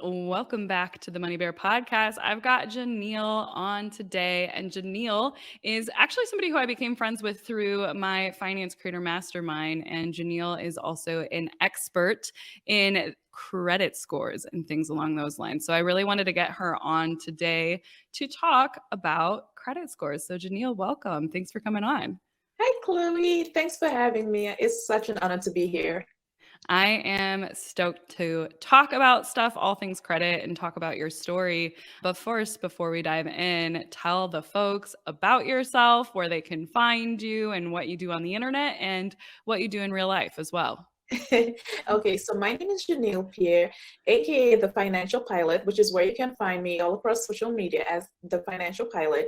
Welcome back to the Money Bear podcast. I've got Janeil on today, and Janeil is actually somebody who I became friends with through my Finance Creator Mastermind. And Janeil is also an expert in credit scores and things along those lines. So I really wanted to get her on today to talk about credit scores. So, Janeil, welcome. Thanks for coming on. Hi, Chloe. Thanks for having me. It's such an honor to be here. I am stoked to talk about stuff, all things credit, and talk about your story. But first, before we dive in, tell the folks about yourself, where they can find you, and what you do on the internet, and what you do in real life as well. Okay, so my name is Janeil Pierre, aka the Financial Pilot, which is where you can find me all across social media as the Financial Pilot.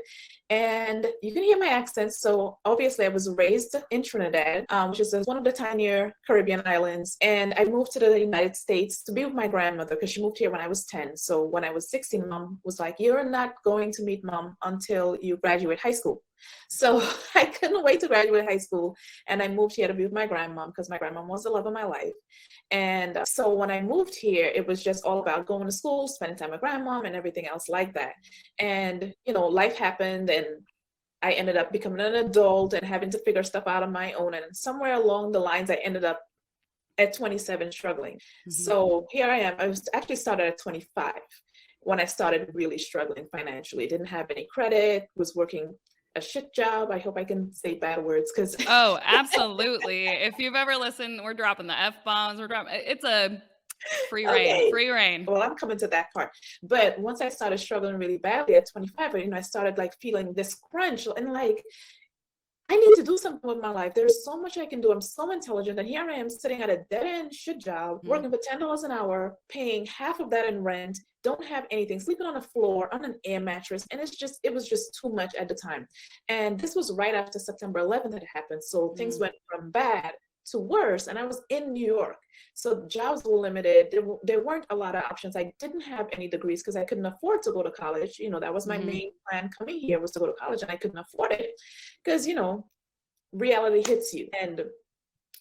And you can hear my accent. So obviously, I was raised in Trinidad, which is one of the tinier Caribbean islands. And I moved to the United States to be with my grandmother because she moved here when I was 10. So when I was 16, mom was like, "You're not going to meet mom until you graduate high school." So I couldn't wait to graduate high school. And I moved here to be with my grandmom because my grandmom was the love of my life. And so when I moved here, it was just all about going to school, spending time with grandmom, and everything else like that. And, life happened, and I ended up becoming an adult and having to figure stuff out on my own. And somewhere along the lines, I ended up at 27 struggling. Mhm. So here I am. I was actually started at 25 when I started really struggling financially. Didn't have any credit, was working a shit job. I hope I can say bad words because Oh, absolutely. If you've ever listened, we're dropping the F bombs. It's a free reign, okay. free reign. Well, I'm coming to that part. But once I started struggling really badly at 25, I started like feeling this crunch and like I need to do something with my life. There's so much I can do. I'm so intelligent. And here I am sitting at a dead end shit job, Mhm. working for $10 an hour, paying half of that in rent, don't have anything, sleeping on the floor, on an air mattress. And it was just too much at the time. And this was right after September 11th that happened. So things Mm. went from bad to worse. And I was in New York. So jobs were limited. There weren't a lot of options. I didn't have any degrees because I couldn't afford to go to college. That was my Mhm. main plan coming here was to go to college, and I couldn't afford it because, reality hits you. And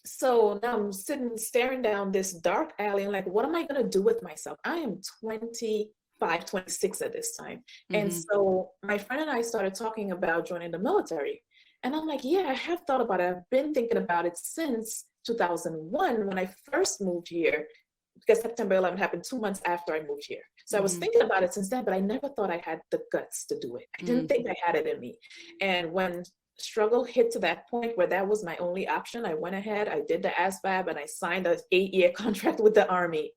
so now I'm sitting staring down this dark alley and like, what am I going to do with myself? I am 25, 26 at this time. And Mhm. so my friend and I started talking about joining the military. And I'm like, yeah, I have thought about it. I've been thinking about it since 2001 when I first moved here, because September 11th happened 2 months after I moved here. So I was Mhm. thinking about it since then, but I never thought I had the guts to do it. I didn't Mm. think I had it in me. And when struggle hit to that point where that was my only option, I went ahead, I did the ASVAB, and I signed an 8-year contract with the Army.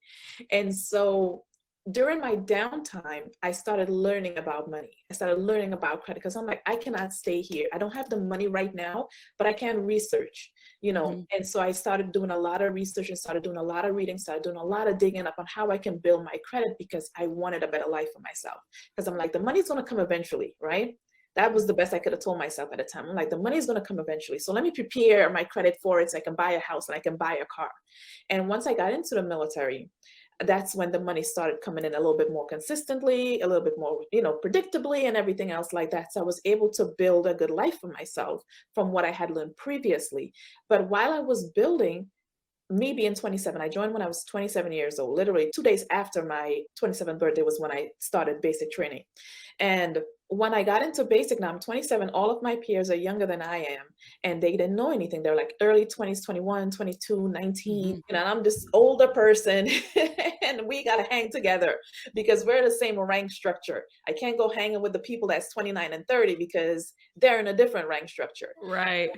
And so during my downtime, I started learning about money. I started learning about credit because I'm like, I cannot stay here. I don't have the money right now, but I can research. Mhm. And so I started doing a lot of research and started doing a lot of reading, started doing a lot of digging up on how I can build my credit because I wanted a better life for myself. Because I'm like, the money's going to come eventually, right? That was the best I could have told myself at the time. I'm like, the money's going to come eventually. So let me prepare my credit for it so I can buy a house and I can buy a car. And once I got into the military, that's when the money started coming in a little bit more consistently, a little bit more, predictably and everything else like that. So I was able to build a good life for myself from what I had learned previously. But while I was building, me being 27, I joined when I was 27 years old. Literally 2 days after my 27th birthday was when I started basic training. And when I got into basic, now I'm 27, all of my peers are younger than I am, and they didn't know anything. They're like early 20s, 21, 22, 19, Mhm. and I'm this older person, and we got to hang together because we're the same rank structure. I can't go hanging with the people that's 29 and 30 because they're in a different rank structure. Right.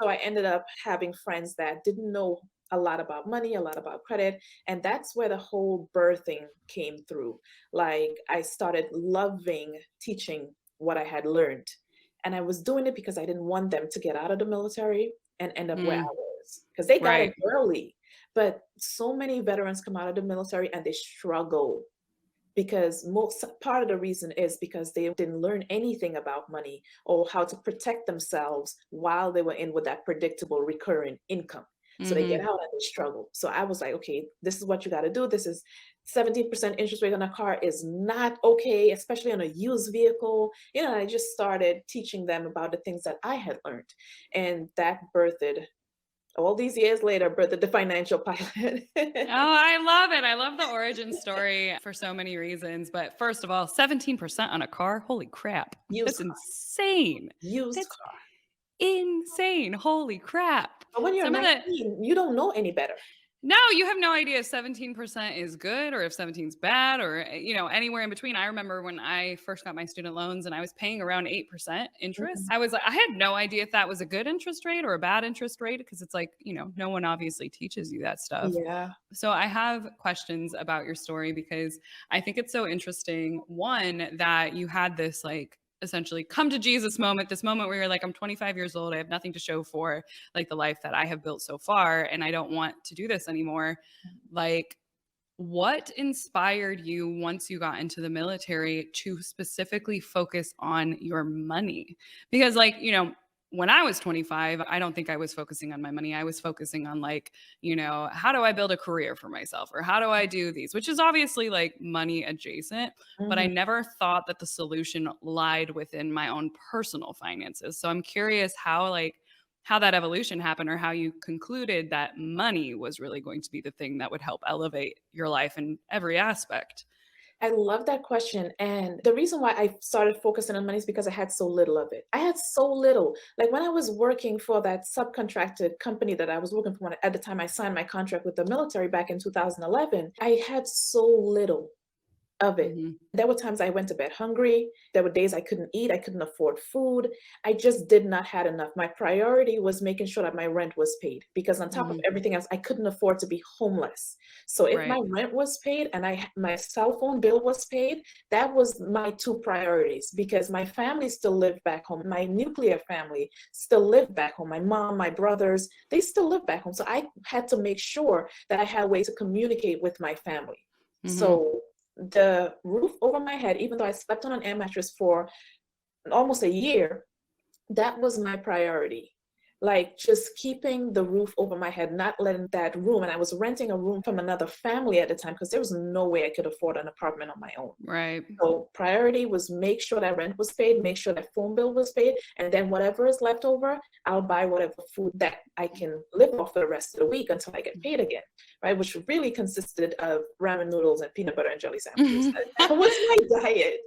So I ended up having friends that didn't know a lot about money, a lot about credit. And that's where the whole birthing came through. Like I started loving teaching what I had learned. And I was doing it because I didn't want them to get out of the military and end up where I Mm. was. Because they got in Right. early. But so many veterans come out of the military and they struggle because most part of the reason is because they didn't learn anything about money or how to protect themselves while they were in with that predictable recurring income. So they get Mhm. out and they struggle. So I was like, okay, this is what you got to do. This is 17% interest rate on a car is not okay, especially on a used vehicle. I just started teaching them about the things that I had learned. And that birthed all these years later, birthed the financial pilot. Oh, I love it. I love the origin story for so many reasons. But first of all, 17% on a car. Holy crap. Used That's car, insane. used That's car. insane. Holy crap. But when you're Some of the 19, you don't know any better. No, you have no idea if 17% is good or if 17 is bad or anywhere in between. I remember when I first got my student loans and I was paying around 8% interest. Mhm. I was like I had no idea if that was a good interest rate or a bad interest rate because it's like, no one obviously teaches you that stuff. Yeah. So I have questions about your story because I think it's so interesting. One, that you had this like essentially come to Jesus moment, this moment where you're like, I'm 25 years old, I have nothing to show for like the life that I have built so far, and I don't want to do this anymore. Like, what inspired you once you got into the military to specifically focus on your money? Because, like, when I was 25, I don't think I was focusing on my money. I was focusing on, like, how do I build a career for myself or how do I do these, which is obviously like money adjacent. But I Mhm. never thought that the solution lied within my own personal finances. So I'm curious how that evolution happened or how you concluded that money was really going to be the thing that would help elevate your life in every aspect. I love that question. And the reason why I started focusing on money is because I had so little of it. I had so little. Like when I was working for that subcontracted company that I was working for at the time I signed my contract with the military back in 2011, I had so little of it. Mhm. There were times I went to bed hungry. There were days I couldn't eat. I couldn't afford food. I just did not had enough. My priority was making sure that my rent was paid because on top of Mhm. everything else, I couldn't afford to be homeless. So if my Right. rent was paid and my cell phone bill was paid, that was my two priorities because my family still lived back home. My nuclear family still lived back home. My mom, my brothers, they still live back home. So I had to make sure that I had a way to communicate with my family. Mhm. So the roof over my head, even though I slept on an air mattress for almost a year, that was my priority. Like just keeping the roof over my head, not letting that room. And I was renting a room from another family at the time because there was no way I could afford an apartment on my own. Right. So priority was make sure that rent was paid, make sure that phone bill was paid, and then whatever is left over, I'll buy whatever food that I can live off for the rest of the week until I get paid again, right? Which really consisted of ramen noodles and peanut butter and jelly sandwiches. That was my diet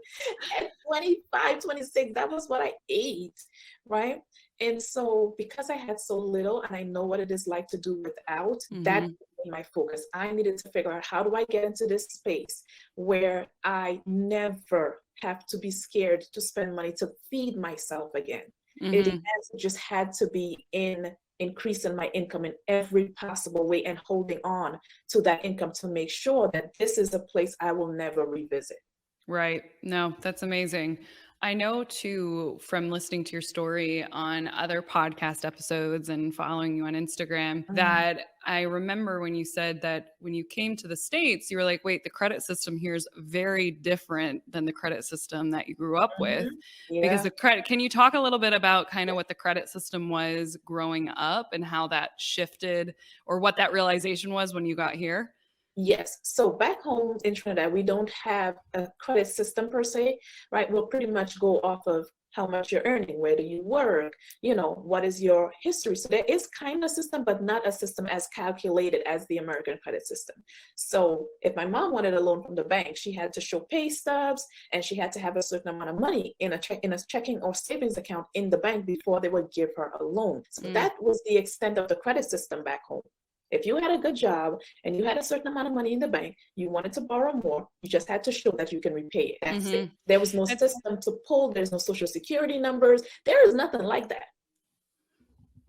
at 25, 26. That was what I ate, right? And so because I had so little and I know what it is like to do without, that Mhm. became my focus. I needed to figure out how do I get into this space where I never have to be scared to spend money to feed myself again. Mhm. Just had to be in increasing my income in every possible way and holding on to that income to make sure that this is a place I will never revisit. Right. No, that's amazing. I know too from listening to your story on other podcast episodes and following you on Instagram Mhm. that I remember when you said that when you came to the States, you were like, wait, the credit system here is very different than the credit system that you grew up with. Mhm. Because Yeah. can you talk a little bit about kind of what the credit system was growing up and how that shifted or what that realization was when you got here? Yes. So back home in Trinidad, we don't have a credit system per se, right? We'll pretty much go off of how much you're earning, where do you work, what is your history. So there is kind of a system, but not a system as calculated as the American credit system. So if my mom wanted a loan from the bank, she had to show pay stubs and she had to have a certain amount of money in a checking or savings account in the bank before they would give her a loan. So Mm, that was the extent of the credit system back home. If you had a good job and you had a certain amount of money in the bank, you wanted to borrow more, you just had to show that you can repay it. That's it. mhm. There was no system to pull, there's no social security numbers. There is nothing like that,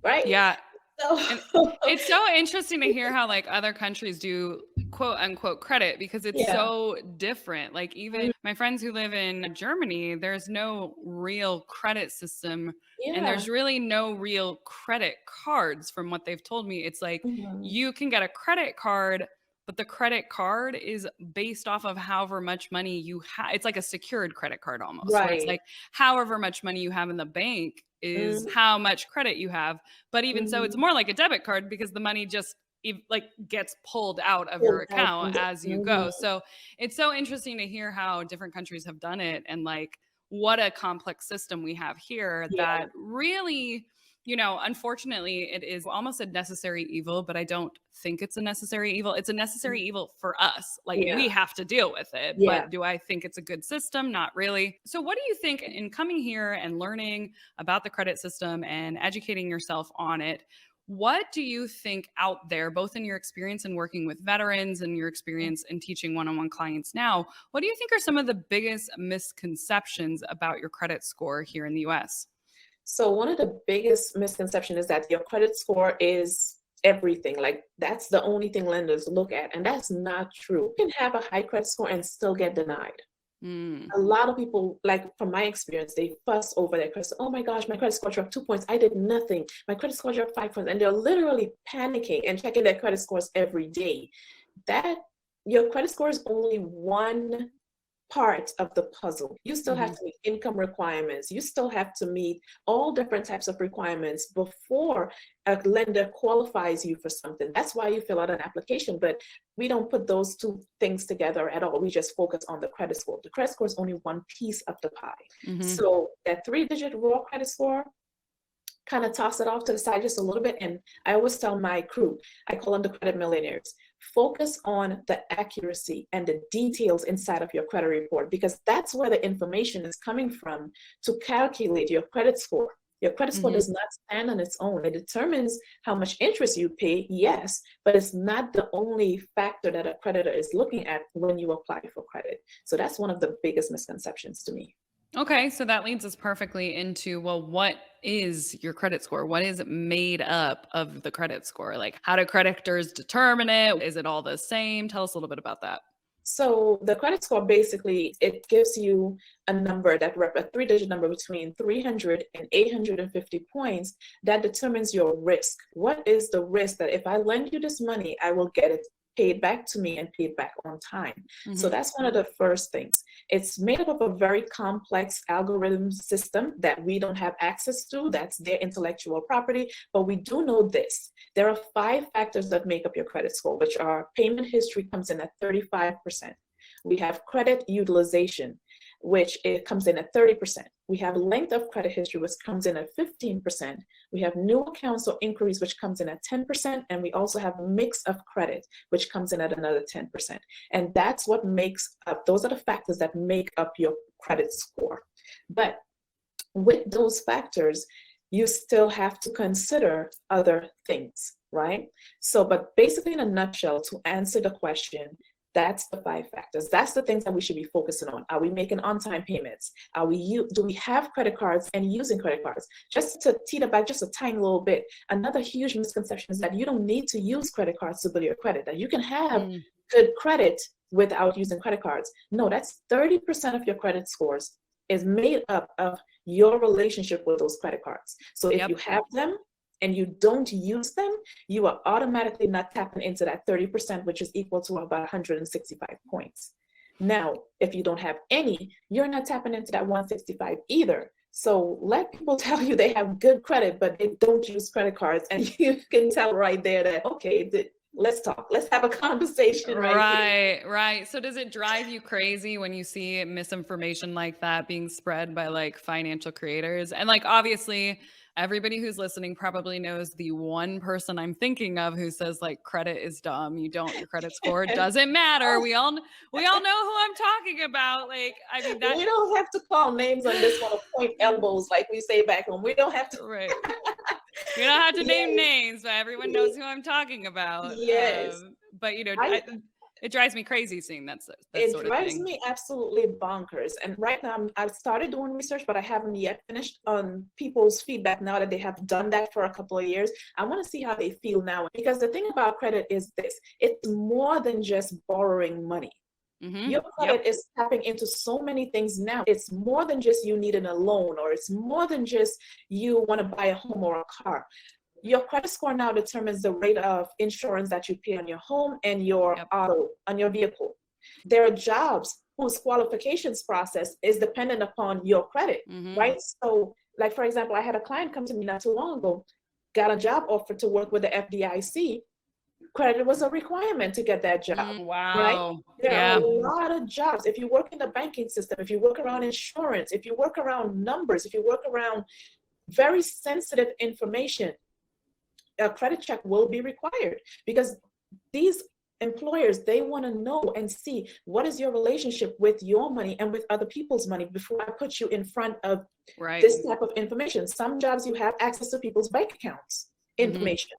right? Yeah. So, And it's so interesting to hear how like other countries do quote unquote credit because it's yeah. so different. Like even my friends who live in Germany, there's no real credit system and Yeah. there's really no real credit cards from what they've told me. It's like Mhm. you can get a credit card, but the credit card is based off of however much money you have. It's like a secured credit card almost, where it's Right. like however much money you have in the bank is Mhm. how much credit you have, but even so, it's Mhm. more like a debit card because the money just like gets pulled out of your Pulled out account from the as you mhm. go. So it's so interesting to hear how different countries have done it and like what a complex system we have here Yeah. that really Unfortunately, it is almost a necessary evil, but I don't think it's a necessary evil. It's a necessary evil for us. Like Yeah, we have to deal with it. yeah. But do I think it's a good system? Not really. So, what do you think in coming here and learning about the credit system and educating yourself on it? What do you think out there, both in your experience in working with veterans and your experience in teaching one on one clients now? What do you think are some of the biggest misconceptions about your credit score here in the US? So one of the biggest misconception is that your credit score is everything. Like that's the only thing lenders look at, and that's not true. You can have a high credit score and still get denied. Mm. A lot of people, like from my experience, they fuss over their credit. Oh my gosh, my credit score dropped 2 points. I did nothing. My credit score dropped 5 points, and they're literally panicking and checking their credit scores every day. That your credit score is only one part of the puzzle. You still have Mhm. to meet income requirements. You still have to meet all different types of requirements before a lender qualifies you for something. That's why you fill out an application, but we don't put those two things together at all. We just focus on the credit score. The credit score is only one piece of the pie. Mhm. So that 3-digit raw credit score, kind of toss it off to the side just a little bit. And I always tell my crew, I call them the credit millionaires, focus on the accuracy and the details inside of your credit report, because that's where the information is coming from to calculate your credit score. Your credit score Mhm. does not stand on its own. It determines how much interest you pay, yes, but it's not the only factor that a creditor is looking at when you apply for credit. So that's one of the biggest misconceptions to me. Okay, so that leads us perfectly into, well, what is your credit score? What is made up of the credit score? Like, how do creditors determine it? Is it all the same? Tell us a little bit about that. So the credit score basically it gives you a number that a 3-digit number between 300 and 850 points that determines your risk. What is the risk that if I lend you this money, I will get it paid back to me and paid back on time? So Mhm. that's one of the first things. It's made up of a very complex algorithm system that we don't have access to. That's their intellectual property. But we do know this. There are 5 factors that make up your credit score, which are payment history comes in at 35%. We have credit utilization, which it comes in at 30%. We have length of credit history, which comes in at 15%. We have new accounts or inquiries, which comes in at 10%. And we also have mix of credit, which comes in at another 10%. And that's what makes up, those are the factors that make up your credit score. But with those factors, you still have to consider other things, right? So, but basically, in a nutshell, to answer the question, that's the 5 factors. That's the things that we should be focusing on. Are we making on-time payments? Do we have credit cards and using credit cards? Just to teeter back just a tiny little bit, another huge misconception is that you don't need to use credit cards to build your credit, that you can have Mm. good credit without using credit cards. No, that's 30% of your credit scores is made up of your relationship with those credit cards. So if Yep. you have them and you don't use them, you are automatically not tapping into that 30%, which is equal to about 165 points. Now, if you don't have any, you're not tapping into that 165 either. So let people tell you they have good credit, but they don't use credit cards. And you can tell right there that, okay, let's talk. Let's have a conversation right here. Right, right. So does it drive you crazy when you see misinformation like that being spread by like financial creators? And like obviously everybody who's listening probably knows the one person I'm thinking of who says like credit is dumb. You don't your credit score doesn't matter. We all know who I'm talking about. Like I mean that We don't have to call names on this one or point elbows like we say back home. We don't have to. right. We don't have to name Yes, names, but everyone knows who I'm talking about. yes. But I it drives me crazy seeing that It sort of drives thing. me absolutely bonkers. And right now, I've started doing research, but I haven't yet finished on people's feedback now that they have done that for a couple of years. I want to see how they feel now. Because the thing about credit is this, it's more than just borrowing money. Your Yep. credit is tapping into so many things now. It's more than just you needing a loan, or it's more than just you want to buy a home or a car. Your credit score now determines the rate of insurance that you pay on your home and your Yep. auto, on your vehicle. There are jobs whose qualifications process is dependent upon your credit, Mhm. right? So, like for example, I had a client come to me not too long ago, got a job offer to work with the FDIC. Credit was a requirement to get that job, right? Wow. There are a Yeah. lot of jobs. If you work in the banking system, if you work around insurance, if you work around numbers, if you work around very sensitive information, a credit check will be required, because these employers, they want to know and see what is your relationship with your money and with other people's money before I put you in front of Right. this type of information. Some jobs you have access to people's bank accounts information,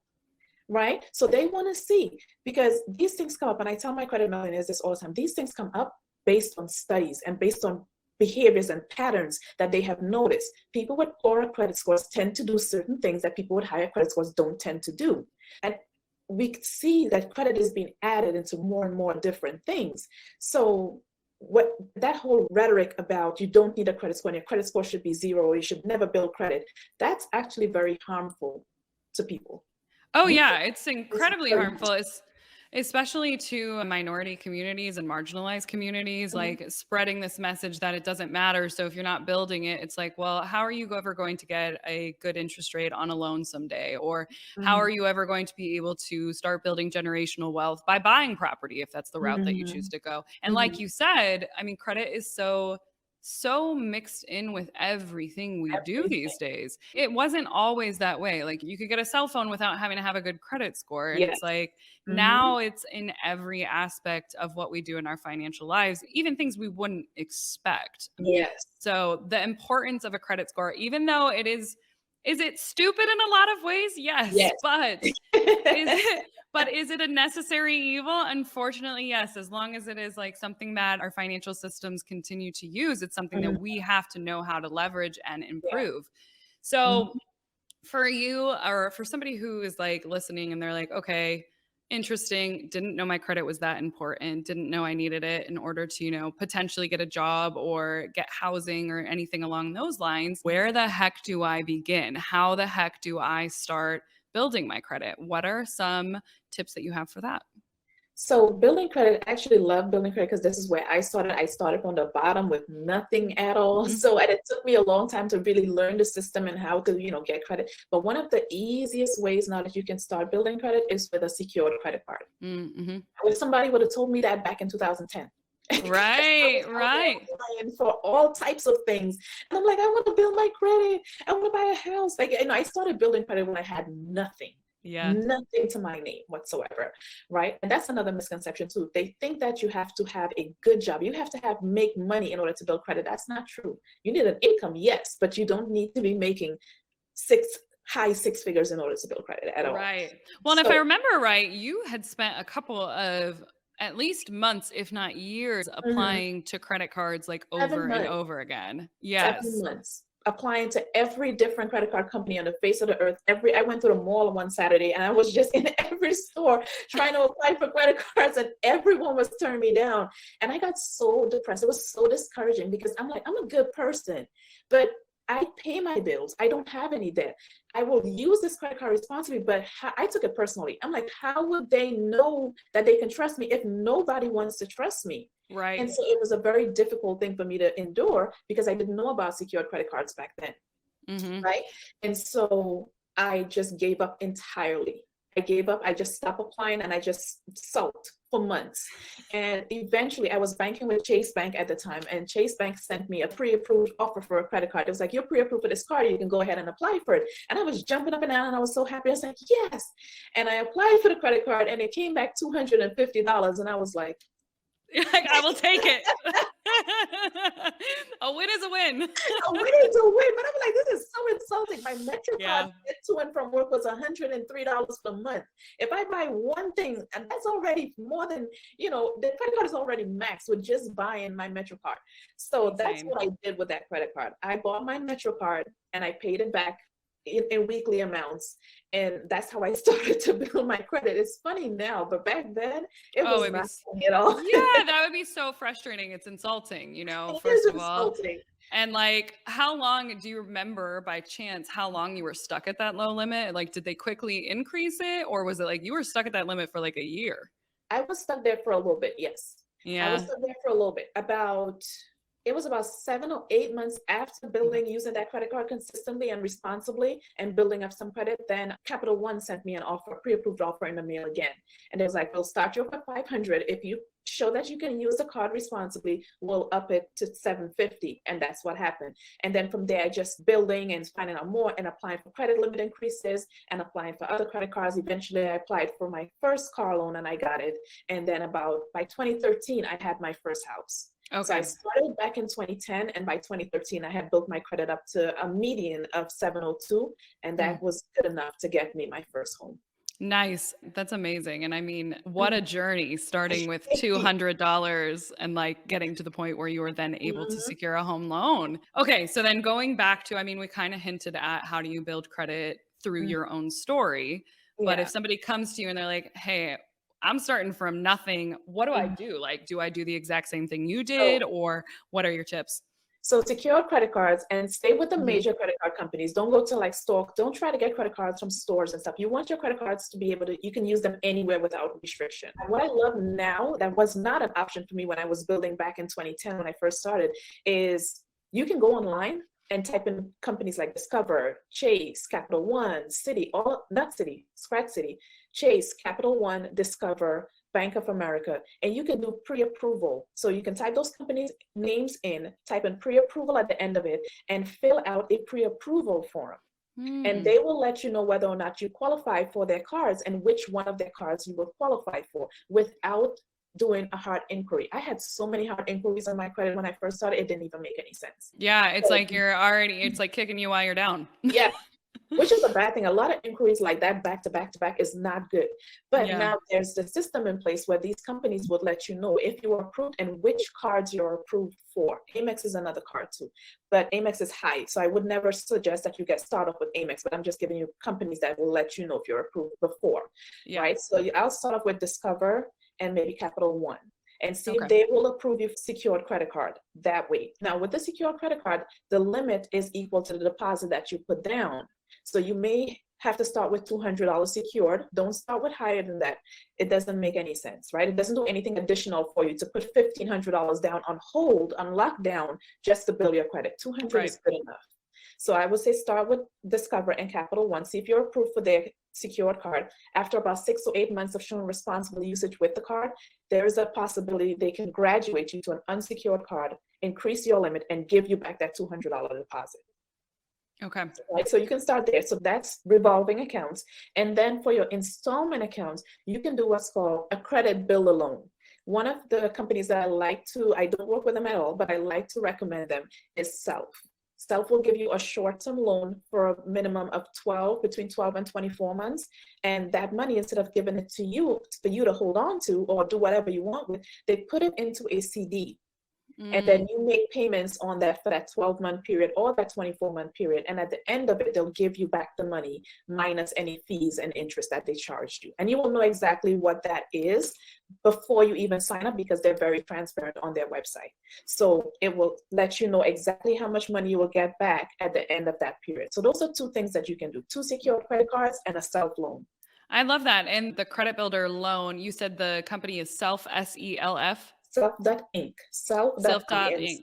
right? So they want to see, because these things come up, and I tell my credit millionaires this all the time. These things come up based on studies and based on behaviors and patterns that they have noticed. People with poorer credit scores tend to do certain things that people with higher credit scores don't tend to do. And we see that credit is being added into more and more different things. So what that whole rhetoric about you don't need a credit score and your credit score should be zero, or you should never build credit, that's actually very harmful to people. Oh You yeah, it's it's incredibly very harmful. It's especially to minority communities and marginalized communities, Mhm, like spreading this message that it doesn't matter. So if you're not building it, it's like, well, how are you ever going to get a good interest rate on a loan someday? Or how are mhm, you ever going to be able to start building generational wealth by buying property if that's the route that you choose mhm, to go? And like mhm. you said, I mean, credit is so mixed in with everything we do these Everything. days. It wasn't always that way. Like you could get a cell phone without having to have a good credit score. And Yes. it's like Mhm. now it's in every aspect of what we do in our financial lives, even things we wouldn't expect. Yes. So the importance of a credit score, even though is it stupid in a lot of ways? Yes, Yes. but is it a necessary evil? Unfortunately, yes. As long as it is like something that our financial systems continue to use, it's something that Mhm. we have to know how to leverage and Yeah. improve. Mhm. So for you, or for somebody who is like listening and they're like, okay, interesting, didn't know my credit was that important, didn't know I needed it in order to, potentially get a job or get housing or anything along those lines, where the heck do I begin? How the heck do I start building my credit? What are some tips that you have for that? So building credit, I actually love building credit because this is where I started. I started from the bottom with nothing at all. Mhm. So and it took me a long time to really learn the system and how to, get credit. But one of the easiest ways now that you can start building credit is with a secured credit card. Mm-hmm. I wish somebody would have told me that back in 2010. Because I Right, was out there right. applying for all types of things. And I'm like, I want to build my credit. I want to buy a house. Like, I started building credit when I had nothing, Yes. nothing to my name whatsoever. Right. And that's another misconception too. They think that you have to have a good job. You have to make money in order to build credit. That's not true. You need an income, yes, but you don't need to be making six high six figures in order to build credit at all. Right. Well, and if I So remember right, you had spent a couple of at least months, if not years, mhm, applying to credit cards like over seven and months. over again. 7 Yes. months applying to every different credit card company on the face of the earth. I went to the mall one Saturday and I was just in every store trying to apply for credit cards, and everyone was turning me down. And I got so depressed. It was so discouraging because I'm like, I'm a good person, but I pay my bills. I don't have any debt. I will use this credit card responsibly, but I took it personally. I'm like, how would they know that they can trust me if nobody wants to trust me? And Right. so it was a very difficult thing for me to endure because I didn't know about secured credit cards back then, Hmm. right? And so I just gave up entirely. I gave up. I just stopped applying and I just sulked for months. And eventually I was banking with Chase Bank at the time, and Chase Bank sent me a pre-approved offer for a credit card. It was like, you're pre-approved for this card, you can go ahead and apply for it. And I was jumping up and down and I was so happy. I was like, yes. And I applied for the credit card and it came back $250. And I was like, Like, I will take it. A win is a win. a win is a win. But I'm like, this is so insulting. My MetroCard Yeah. to and from work was $103 per month. If I buy one thing, and that's already more than, the credit card is already maxed with just buying my MetroCard. So that's Insane. what I did with that credit card. I bought my MetroCard and I paid it back in weekly amounts. And that's how I started to build my credit. It's funny now, but back then it Oh, was it'd be not funny at all. yeah, that would be so frustrating. It's insulting, It first is of all. insulting. And like, how long do you remember by chance how long you were stuck at that low limit? Like, did they quickly increase it, or was it like you were stuck at that limit for like a year? I was stuck there for a little bit, yes. I was Yeah. stuck there for a little bit, about It was about 7 or 8 months after building, using that credit card consistently and responsibly and building up some credit. Then Capital One sent me an offer, pre-approved offer in the mail again. And it was like, we'll start you off at 500. If you show that you can use the card responsibly, we'll up it to 750. And that's what happened. And then from there, just building and finding out more and applying for credit limit increases and applying for other credit cards. Eventually, I applied for my first car loan and I got it. And then by 2013, I had my first house. So I Okay. started back in 2010, and by 2013, I had built my credit up to a median of 702, and Mm. that was good enough to get me my first home. Nice. That's amazing. And I mean, what a Mhm. journey starting with $200 and like getting to the point where you were then able to Mhm. secure a home loan. Okay. So then going back to, I mean, we kind of hinted at how do you build credit through Mhm. your own story. But if Yeah. somebody comes to you and they're like, hey, I'm starting from nothing, what do I Mhm. do? Like, do I do the exact same thing you did? So Or what are your tips? So secure credit cards and stay with the Mhm. major credit card companies. Don't go to like store. Don't try to get credit cards from stores and stuff. You want your credit cards to be able to, you can use them anywhere without restriction. And what I love now that was not an option for me when I was building back in 2010 when I first started is you can go online and type in companies like Discover, Chase, Capital One, City, all not City, scratch City, Chase, Capital One, Discover, Bank of America, and you can do pre-approval. So you can type those companies' names in, type in pre-approval at the end of it, and fill out a pre-approval form. And Hmm. they will let you know whether or not you qualify for their cards and which one of their cards you will qualify for without doing a hard inquiry. I had so many hard inquiries on my credit when I first started, it didn't even make any sense. Yeah. It's So, like you're already, it's like kicking you while you're down. yeah, which is a bad thing. A lot of inquiries like that back to back to back is not good. But Yeah. now there's the system in place where these companies would let you know if you are approved and which cards you're approved for. Amex is another card too, but Amex is high. So I would never suggest that you get started off with Amex, but I'm just giving you companies that will let you know if you're approved before, Yeah. right? So I'll start off with Discover and maybe Capital One and see if Okay. they will approve your secured credit card that way. Now, with the secured credit card, the limit is equal to the deposit that you put down. So you may have to start with $200 secured. Don't start with higher than that. It doesn't make any sense, right? It doesn't do anything additional for you to put $1,500 down on hold, on lockdown, just to build your credit. 200 Right. is good enough. So I would say start with Discover and Capital One. See if you're approved for their secured card. After about 6 to 8 months of showing responsible usage with the card, there is a possibility they can graduate you to an unsecured card, increase your limit, and give you back that $200 deposit. Okay. Right, so you can start there. So that's revolving accounts. And then for your installment accounts, you can do what's called a credit builder loan. One of the companies that I don't work with them at all, but I like to recommend them is Self. Self will give you a short-term loan for a minimum of between 12 and 24 months. And that money, instead of giving it to you for you to hold on to or do whatever you want with, they put it into a CD. And Mm. then you make payments on that for that 12-month period or that 24-month period. And at the end of it, they'll give you back the money minus any fees and interest that they charged you. And you will know exactly what that is before you even sign up because they're very transparent on their website. So it will let you know exactly how much money you will get back at the end of that period. So those are two things that you can do: two secure credit cards and a self loan. I love that. And the credit builder loan, you said the company is Self, SELF, Self.inc. Self dot Self.inc. Inc.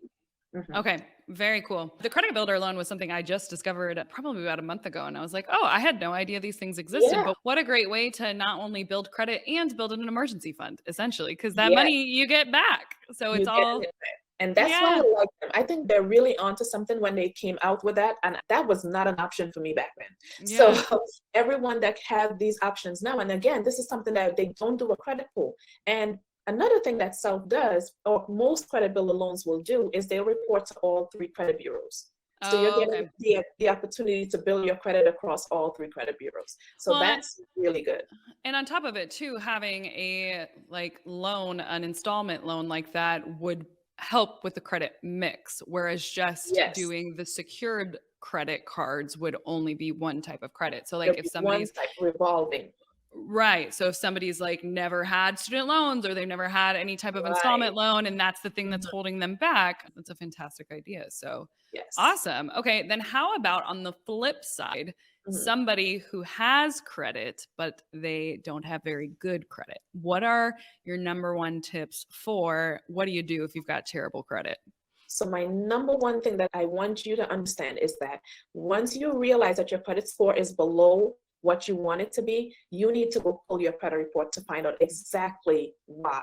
Mhm. Okay, very cool. The credit builder loan was something I just discovered probably about a month ago. And I was like, oh, I had no idea these things existed. Yeah. But what a great way to not only build credit and build an emergency fund, essentially, because that Yeah. money you get back. So You it's get all, it back. And that's why I yeah, like them. I think they're really onto something when they came out with that. And that was not an option for me back then. So yeah. everyone that have these options now, and again, this is something that they don't do a credit pull. And another thing that Self does, or most credit builder loans will do, is they'll report to all three credit bureaus. So you're Oh, getting okay. the opportunity to build your credit across all three credit bureaus. So Well, that's really good. and on top of it too, having a like loan, an installment loan like that would help with the credit mix, whereas just Yes. doing the secured credit cards would only be one type of credit. So like There'll if be one somebody's type revolving. right, so if somebody's like never had student loans or they've never had any type of Right. installment loan and that's the thing that's Mhm. holding them back, that's a fantastic idea. So Yes. awesome. Okay, then how about on the flip side, Mhm. somebody who has credit but they don't have very good credit? What are your number one tips for what do you do if you've got terrible credit? So my number one thing that I want you to understand is that once you realize that your credit score is below what you want it to be, you need to go pull your credit report to find out exactly why.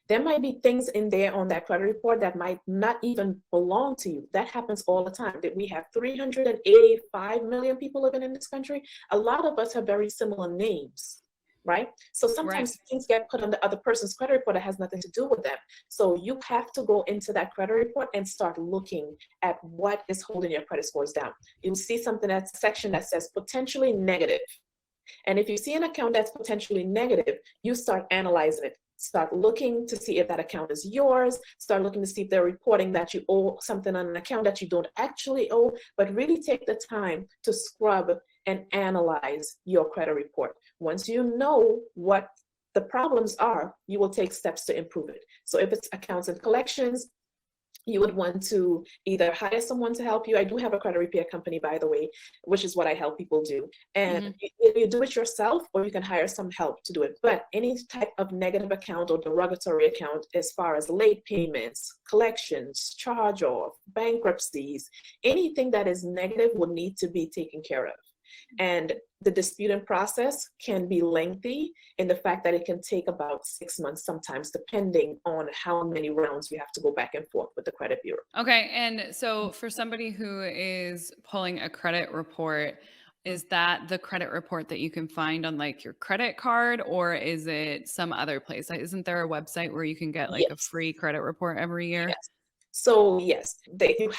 There might be things in there on that credit report that might not even belong to you. That happens all the time. That we have 385 million people living in this country. A lot of us have very similar names, right? So Right. sometimes things get put on the other person's credit report that has nothing to do with them. So you have to go into that credit report and start looking at what is holding your credit scores down. You'll see something that's a section that says potentially negative. And if you see an account that's potentially negative, you start analyzing it. Start looking to see if that account is yours. Start looking to see if they're reporting that you owe something on an account that you don't actually owe, but really take the time to scrub and analyze your credit report. Once you know what the problems are, you will take steps to improve it. So if it's accounts and collections, you would want to either hire someone to help you. I do have a credit repair company, by the way, which is what I help people do. And Hmm. you do it yourself, or you can hire some help to do it. But any type of negative account or derogatory account, as far as late payments, collections, charge off, bankruptcies, anything that is negative will need to be taken care of. And the disputing process can be lengthy in the fact that it can take about 6 months sometimes, depending on how many rounds you have to go back and forth with the credit bureau. Okay. And so for somebody who is pulling a credit report, is that the credit report that you can find on like your credit card, or is it some other place? Like, isn't there a website where you can get like a Yes. free credit report every year? Yes. So yes,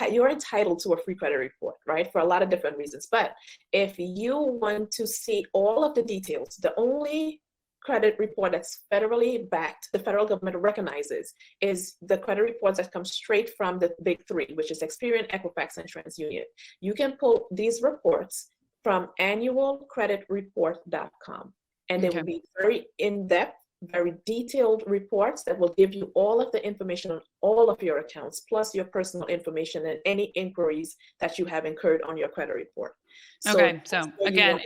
you're entitled to a free credit report, right? For a lot of different reasons. But if you want to see all of the details, the only credit report that's federally backed, the federal government recognizes, is the credit reports that come straight from the big three, which is Experian, Equifax, and TransUnion. You can pull these reports from annualcreditreport.com, and they will Okay. be very in-depth, very detailed reports that will give you all of the information on all of your accounts, plus your personal information and any inquiries that you have incurred on your credit report. So Okay. that's So where you again, want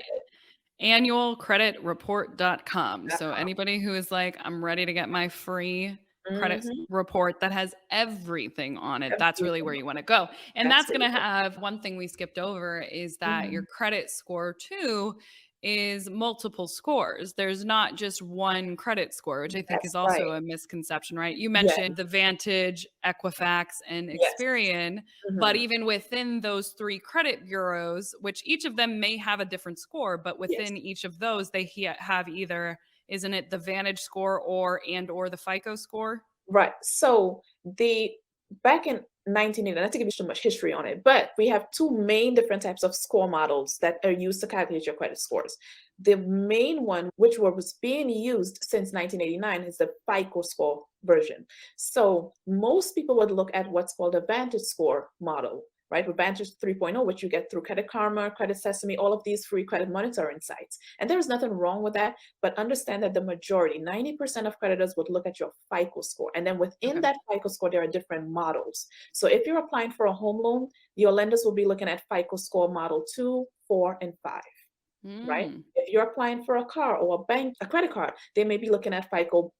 annualcreditreport.com. that So com. anybody who is like, I'm ready to get my free credit Mhm. report that has everything on it, that's really Everything. where you want to go. And That's that's where going you to go. have one thing we skipped over is that your Mhm. credit score too is multiple scores. There's not just one credit score, which I think is That's also right. a misconception, right? You Yeah. mentioned the Vantage, Equifax, and Yes. Experian, but Mhm. even within those three credit bureaus, which each of them may have a different score, but Yes. within each of those, they have either, isn't it the Vantage score or the FICO score? Right. So the back in 1980, not to give you too much history on it, but we have two main different types of score models that are used to calculate your credit scores. The main one, which was being used since 1989, is the FICO score version. So most people would look at what's called a Vantage score model, right? With Vantage 3.0, which you get through Credit Karma, Credit Sesame, all of these free credit monitoring sites. And there's nothing wrong with that, but understand that the majority, 90% of creditors would look at your FICO score. And then within Okay. that FICO score, there are different models. So if you're applying for a home loan, your lenders will be looking at FICO score model 2, 4, and 5, right? Mm. If you're applying for a car or a credit card, they may be looking at FICO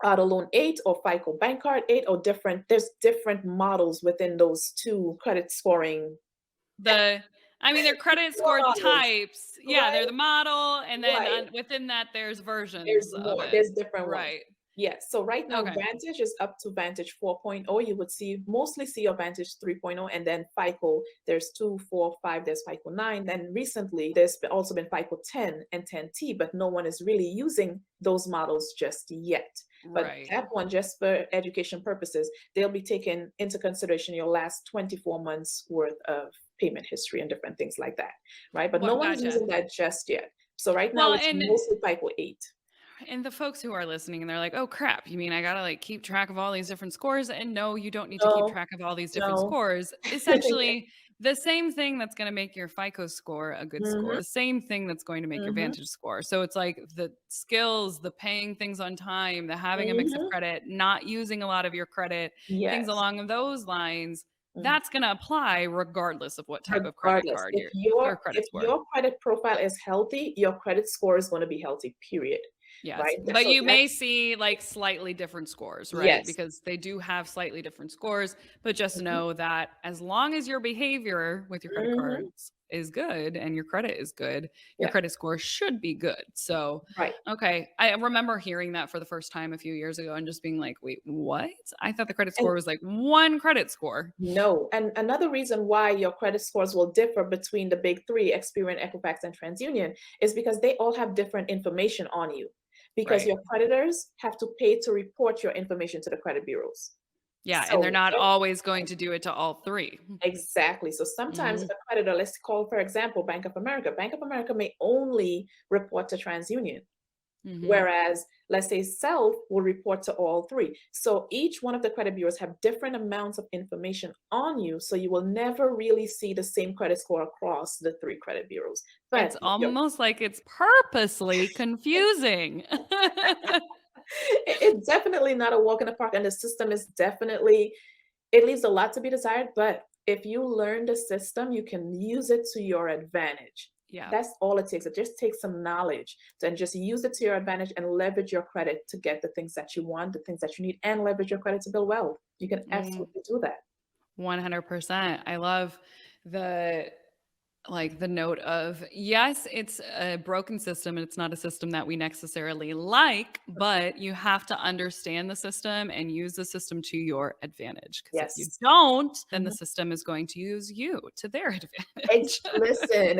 auto loan 8 or FICO bank card 8 or there's different models within those two credit scoring The I mean, they're credit score models, types. Yeah, they're right? the model, and then Right. within that, there's There's versions of more, it. there's different ones. Right. Yes, so right now Okay. Vantage is up to Vantage 4.0. You would mostly see your Vantage 3.0, and then FICO, there's 2, 4, 5, there's FICO 9. Then recently there's also been FICO 10 and 10T, but no one is really using those models just yet. But Right. that one, just for education purposes, they'll be taking into consideration your last 24 months worth of payment history and different things like that, right? But no What one is gotcha. using that just yet. So right now Well, it's and mostly FICO 8. the folks who are listening and they're like, "Oh crap, you mean I got to like keep track of all these different scores?" And no, you don't need to keep No, track of all these different no. scores. Essentially, the same thing that's going to make your FICO score a good score, Mhm, the same thing that's going to make your mhm, Vantage score. So it's like the skills, the paying things on time, the having a mix of mhm. credit, not using a lot of your credit, things Yes. along those lines. Mm. That's going to apply regardless of what type of credit Regardless, card if your your or credit if score. your credit profile is healthy, your credit score is gonna be healthy, period. Yes, right? but So you that's may see like slightly different scores, right? yes. Because they do have slightly different scores, but just Mhm. know that as long as your behavior with your credit Mhm. cards is good and your credit is good, your Yeah, credit score should be good. So, right. okay, I remember hearing that for the first time a few years ago and just being like, "Wait, what? I thought the credit And score was like one credit score." no, and another reason why your credit scores will differ between the big three, Experian, Equifax, and TransUnion, is because they all have different information on you. Because Right. your creditors have to pay to report your information to the credit bureaus. Yeah, and they're So not always going to do it to all 3. exactly. So sometimes Mhm. a creditor, let's call, for example, Bank of America. Bank of America may only report to TransUnion. Mhm. Whereas, let's say Self will report to all three. So each one of the credit bureaus have different amounts of information on you. So you will never really see the same credit score across the three credit bureaus. It's But your almost like it's purposely confusing. it's definitely not a walk in the park, and the system is definitely it leaves a lot to be desired. But if you learn the system, you can use it to your advantage. Yeah. That's all it takes. It just takes some knowledge and just use it to your advantage and leverage your credit to get the things that you want, the things that you need, and leverage your credit to build wealth. You can Mm, absolutely do that. 100%. I love the the note of, yes, it's a broken system and it's not a system that we necessarily like, but you have to understand the system and use the system to your advantage. Because if you Yes. don't, then the Mhm. system is going to use you to their Ex advantage. listen,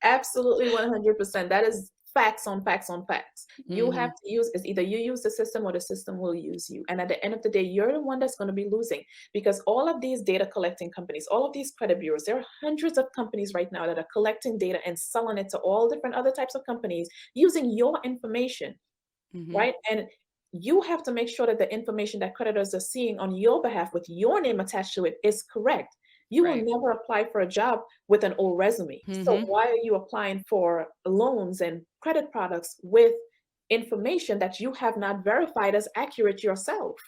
absolutely 100%. That is facts on facts on facts. You have Mhm. to use it's either you use the system or the system will use you. And at the end of the day, you're the one that's going to be losing because all of these data collecting companies, all of these credit bureaus, there are hundreds of companies right now that are collecting data and selling it to all different other types of companies using your information, Mhm. right? And you have to make sure that the information that creditors are seeing on your behalf with your name attached to it is correct. You will Right. never apply for a job with an old resume. So Mhm. why are you applying for loans and credit products with information that you have not verified as accurate yourself?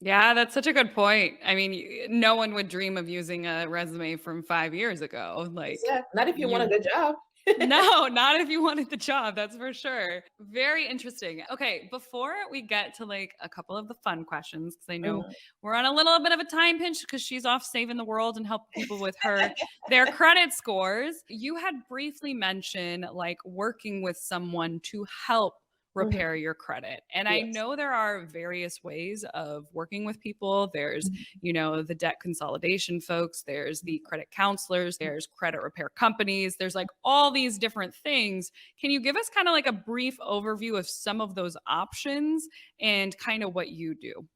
Yeah, that's such a good point. I mean, no one would dream of using a resume from 5 years ago. Like, Exactly. Not if you want a you good job. no, not if you wanted the job, that's for sure. Very interesting. Okay, before we get to like a couple of the fun questions, because I know Mhm. we're on a little bit of a time pinch because she's off saving the world and helping people with their credit scores. You had briefly mentioned like working with someone to help Mhm. repair your credit. And I Yes. know there are various ways of working with people. There's, Mhm. the debt consolidation folks, there's the credit counselors, there's credit repair companies, there's like all these different things. Can you give us kind of like a brief overview of some of those options and kind of what you do?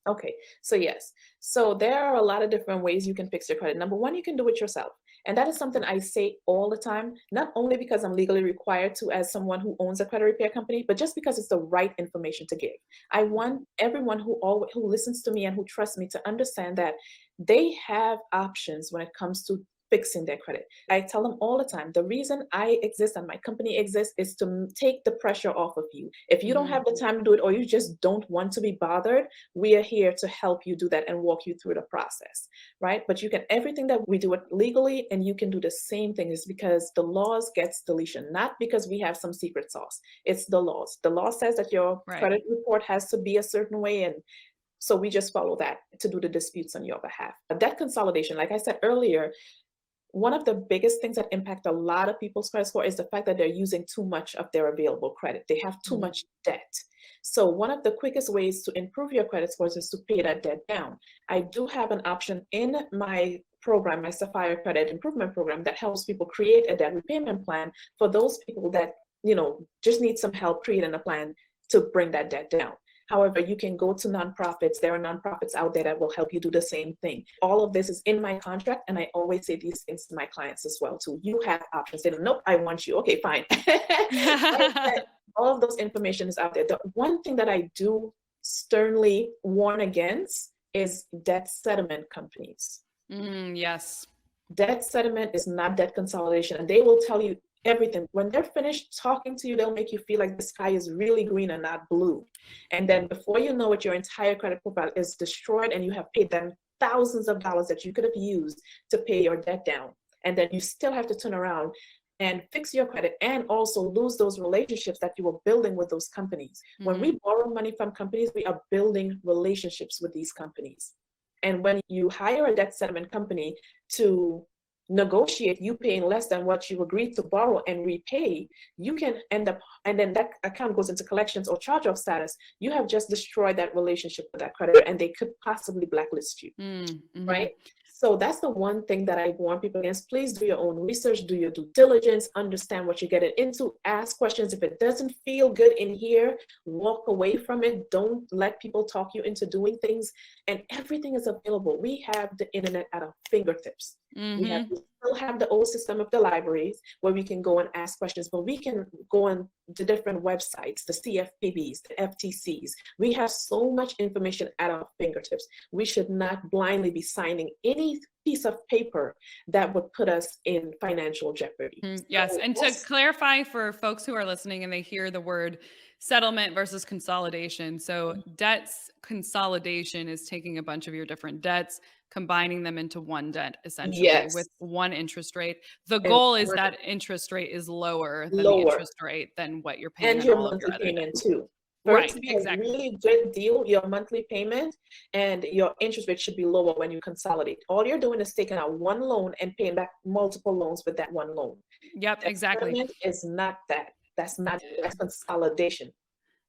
Okay, so yes. So there are a lot of different ways you can fix your credit. Number one, you can do it yourself. And that is something I say all the time, not only because I'm legally required to as someone who owns a credit repair company, but just because it's the right information to give. I want everyone who listens to me and who trusts me to understand that they have options when it comes to fixing their credit. I tell them all the time, the reason I exist and my company exists is to take the pressure off of you. If you don't Hmm. have the time to do it or you just don't want to be bothered, we are here to help you do that and walk you through the process, right? But you can everything that we do it legally, and you can do the same thing is because the laws gets deletion, not because we have some secret sauce. It's the laws. The law says that your Right. credit report has to be a certain way, and so we just follow that to do the disputes on your behalf. Debt consolidation, like I said earlier, one of the biggest things that impact a lot of people's credit score is the fact that they're using too much of their available credit. They have too Hmm. much debt. So one of the quickest ways to improve your credit scores is to pay that debt down. I do have an option in my program, my Sapphire Credit Improvement Program, that helps people create a debt repayment plan for those people that, just need some help creating a plan to bring that debt down. However, you can go to nonprofits. There are nonprofits out there that will help you do the same thing. All of this is in my contract, and I always say these things to my clients as well too. You have options. They don't, nope, I want you. Okay, fine. Right? But all of those information is out there. The one thing that I do sternly warn against is debt settlement companies. Yes. Debt settlement is not debt consolidation, and they will tell you everything. When they're finished talking to you, they'll make you feel like the sky is really green and not blue. And then before you know it, your entire credit profile is destroyed, and you have paid them thousands of dollars that you could have used to pay your debt down. And then you still have to turn around. and fix your credit and also lose those relationships that you were building with those companies. When we borrow money from companies, we are building relationships with these companies. And when you hire a debt settlement company to negotiate you paying less than what you agreed to borrow and repay, you can end up, and then that account goes into collections or charge-off status. You have just destroyed that relationship with that creditor, and they could possibly blacklist you. Right? So that's the one thing that I warn people against. Please do your own research, do your due diligence, understand what you're getting into, ask questions. If it doesn't feel good in here, walk away from it. Don't let people talk you into doing things. And everything is available. We have the internet at our fingertips. We still have the old system of the libraries where we can go and ask questions, but we can go on the different websites, the CFPBs, the FTCs. We have so much information at our fingertips. We should not blindly be signing any piece of paper that would put us in financial jeopardy. Yes. And to clarify for folks who are listening and they hear the word settlement versus consolidation. So debts consolidation is taking a bunch of your different debts, combining them into one debt, essentially, with one interest rate. The goal is that interest rate is lower than the interest rate than what you're paying on your all of your monthly other payment debts. too. For it to be a really good deal, your monthly payment and your interest rate should be lower when you consolidate. All you're doing is taking out one loan and paying back multiple loans with that one loan. Yep, exactly. Settlement is not that. That's consolidation.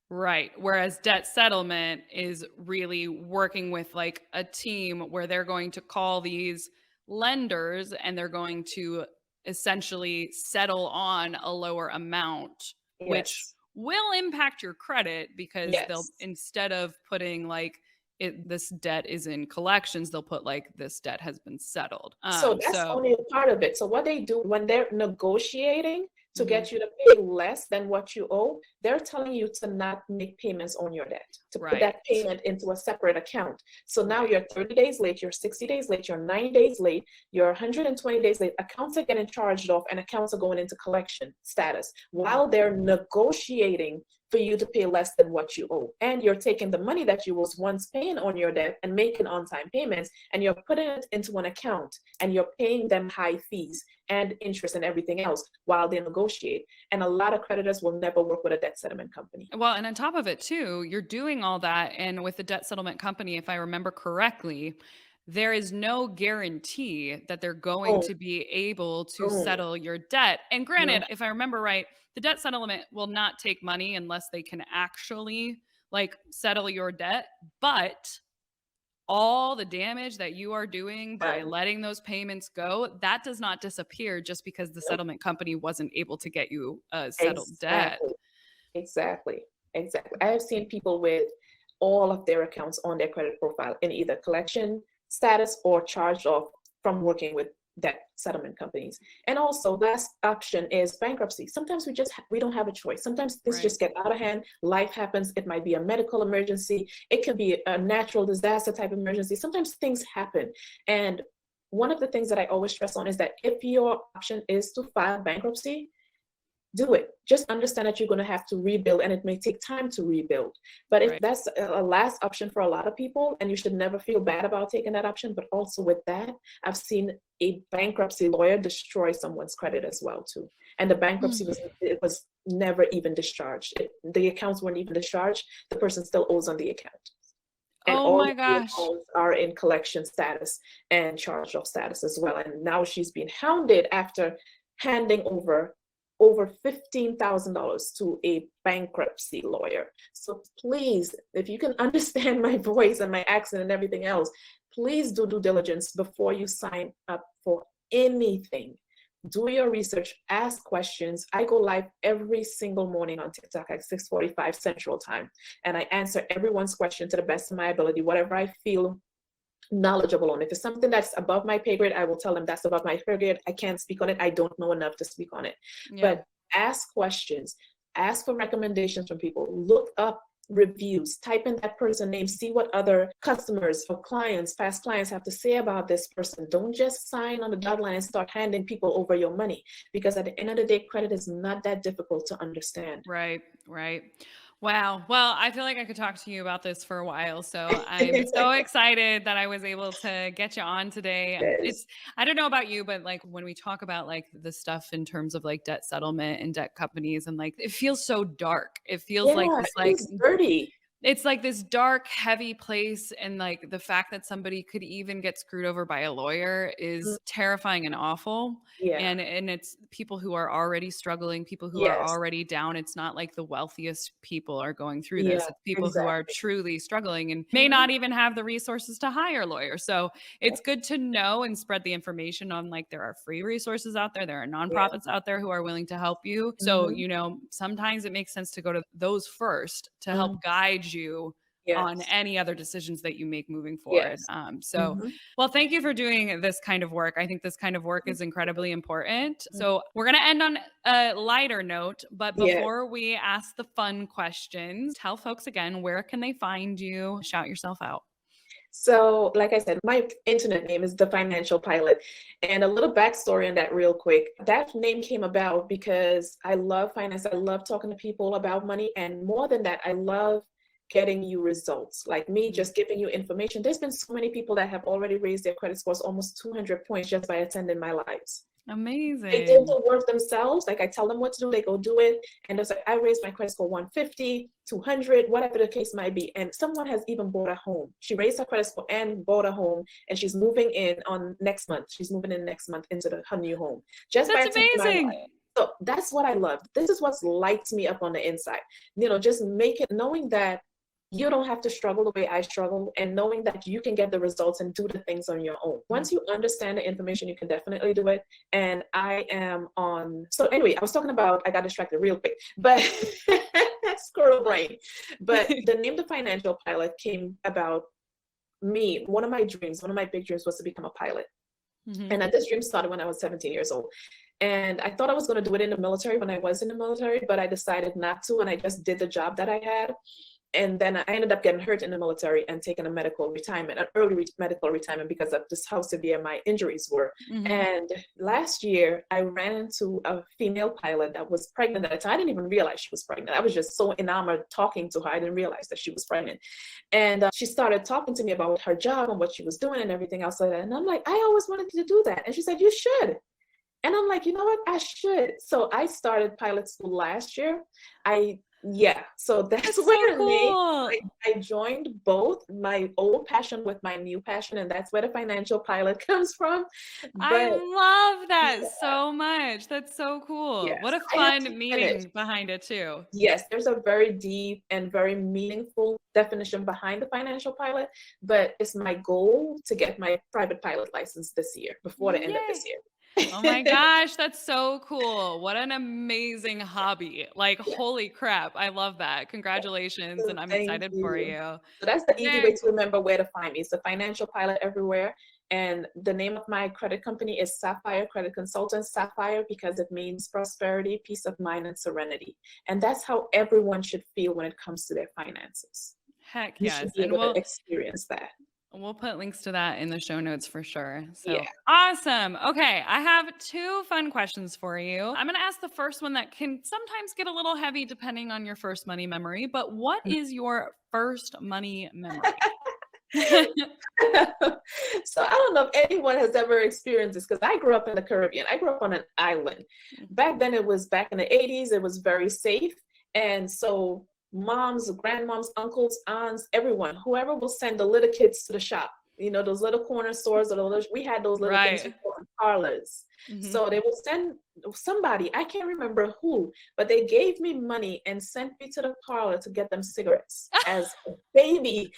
Right. Whereas debt settlement is really working with like a team where they're going to call these lenders and they're going to essentially settle on a lower amount, which will impact your credit because they'll, instead of putting like this debt is in collections, they'll put like this debt has been settled. So that's only a part of it. So what they do when they're negotiating to get you to pay less than what you owe, they're telling you to not make payments on your debt, to put that payment into a separate account. So now you're 30 days late, you're 60 days late, you're 90 days late, you're 120 days late. Accounts are getting charged off and accounts are going into collection status while they're negotiating for you to pay less than what you owe. And you're taking the money that you was once paying on your debt and making on-time payments, and you're putting it into an account and you're paying them high fees and interest and everything else while they negotiate. And a lot of creditors will never work with a debt settlement company. Well, and on top of it too, you're doing all that. And with the debt settlement company, if I remember correctly, there is no guarantee that they're going to be able to settle your debt. And granted, if I remember right, the debt settlement will not take money unless they can actually like settle your debt. But all the damage that you are doing by letting those payments go, that does not disappear just because the settlement company wasn't able to get you a settled debt. Exactly. I have seen people with all of their accounts on their credit profile in either collection status or charged off from working with debt settlement companies. And also last option is bankruptcy. Sometimes we don't have a choice. Sometimes things just get out of hand. Life happens. It might be a medical emergency. It can be a natural disaster type emergency. Sometimes things happen. And one of the things that I always stress on is that if your option is to file bankruptcy, do it. Just understand that you're going to have to rebuild, and it may take time to rebuild. But if that's a last option for a lot of people, and you should never feel bad about taking that option, but also with that, I've seen a bankruptcy lawyer destroy someone's credit as well too. And the bankruptcy was never even discharged. The accounts weren't even discharged. The person still owes on the account. And all my gosh, are in collection status and charge off status as well. And now she's being hounded after handing over $15,000 to a bankruptcy lawyer. So please, if you can understand my voice and my accent and everything else, please do due diligence before you sign up for anything. Do your research, ask questions. I go live every single morning on TikTok at 6:45 Central Time, and I answer everyone's question to the best of my ability, whatever I feel knowledgeable on. If it's something that's above my pay grade, I will tell them that's above my pay grade. I can't speak on it. I don't know enough to speak on it. But ask questions, ask for recommendations from people, look up reviews, type in that person's name, see what other customers or clients, past clients have to say about this person. Don't just sign on the dotted line and start handing people over your money, because at the end of the day, credit is not that difficult to understand. Right. Wow. Well, I feel like I could talk to you about this for a while. So I'm so excited that I was able to get you on today. Yes. It's, I don't know about you, but like when we talk about like the stuff in terms of like debt settlement and debt companies and like it feels so dark. It feels like Yeah, this it like was dirty. it's like this dark, heavy place, and like the fact that somebody could even get screwed over by a lawyer Mm, is terrifying and awful. yeah. And it's people who are already struggling, people who are Yes. already down. It's not like the wealthiest people are going through Yeah, this. It's people who are exactly. truly struggling and may Mhm. not even have the resources to hire lawyers. So Yep. it's good to know and spread the information on like there are free resources out there, there are Yeah. nonprofits out there who are willing to help you. So, Mhm. sometimes it makes sense to go to those first to Mm. help guide you on Yes. any other decisions that you make moving forward. Yes. So, Mhm. well, thank you for doing this kind of work. I think this kind of work is incredibly important. Mhm. So, we're going to end on a lighter note, but Yes. before we ask the fun questions, tell folks again where can they find you? Shout yourself out. So, like I said, my internet name is The Financial Pilot. And a little backstory on that, real quick. That name came about because I love finance. I love talking to people about money. And more than that, I love getting you results. Like me Mm, just giving you information. There's been so many people that have already raised their credit scores almost 200 points just by attending my lives. They did amazing. the work themselves. Like I tell them what to do, they go do it. And it's like, I raised my credit score 150, 200, whatever the case might be. And someone has even bought a home. She raised her credit score and bought a home. And she's moving in on next month. She's moving in next month into her new home just by That's attending my life. amazing. So that's what I love. This is what's lights me up on the inside. Just knowing that you don't have to struggle the way I struggle and knowing that you can get the results and do the things on your own. Mm. Once you understand the information, you can definitely do it. And I am on. So, anyway, I was talking about, I got distracted real quick, but squirrel brain. But the name The Financial Pilot came about me. One of my dreams, one of my big dreams was to become a pilot. Mhm. And this dream started when I was 17 years old. And I thought I was going to do it in the military when I was in the military, but I decided not to. And I just did the job that I had. And then I ended up getting hurt in the military and taking a medical retirement, an early medical retirement because of just how severe my injuries were. Mhm. And last year, I ran into a female pilot that was pregnant at the time. I didn't even realize she was pregnant. I was just so enamored talking to her. I didn't realize that she was pregnant. And she started talking to me about her job and what she was doing and everything else like that. And I'm like, I always wanted to do that. And she said, you should. And I'm like, you know what? I should. So I started pilot school last year. So that's That's so where the name, cool. I joined both my old passion with my new passion, and that's where the financial pilot comes from. I But love that yeah, so much. That's so cool. What yes, a I have to fun finish. meaning behind it too. Yes, there's a very deep and very meaningful definition behind the financial pilot, but it's my goal to get my private pilot license this year, before the end of this Yay. Oh my year. gosh, that's so cool. What an amazing hobby. Like, Yeah. holy crap. I love that. Congratulations. So And I'm thank excited for you. you. So that's the easy way Yay. to remember where to find me. It's the financial pilot everywhere. And the name of my credit company is Sapphire Credit Consultants. Sapphire because it means prosperity, peace of mind, and serenity. And that's how everyone should feel when it comes to their finances. Heck You should yes. be And able to experience that. we'll put links to that in the show notes for sure. Yeah. So awesome. Okay. I have two fun questions for you. I'm going to ask the first one that can sometimes get a little heavy depending on your first money memory, but what is your first money memory? So I don't know if anyone has ever experienced this because I grew up in the Caribbean. I grew up on an island. Back then, it was back in the 80s, it was very safe. And so moms, grandmoms, uncles, aunts, everyone, whoever will send the little kids to the shop, those little corner stores, or we had those little things we Right. called parlors. Mhm. So they will send somebody, I can't remember who, but they gave me money and sent me to the parlor to get them cigarettes as a baby.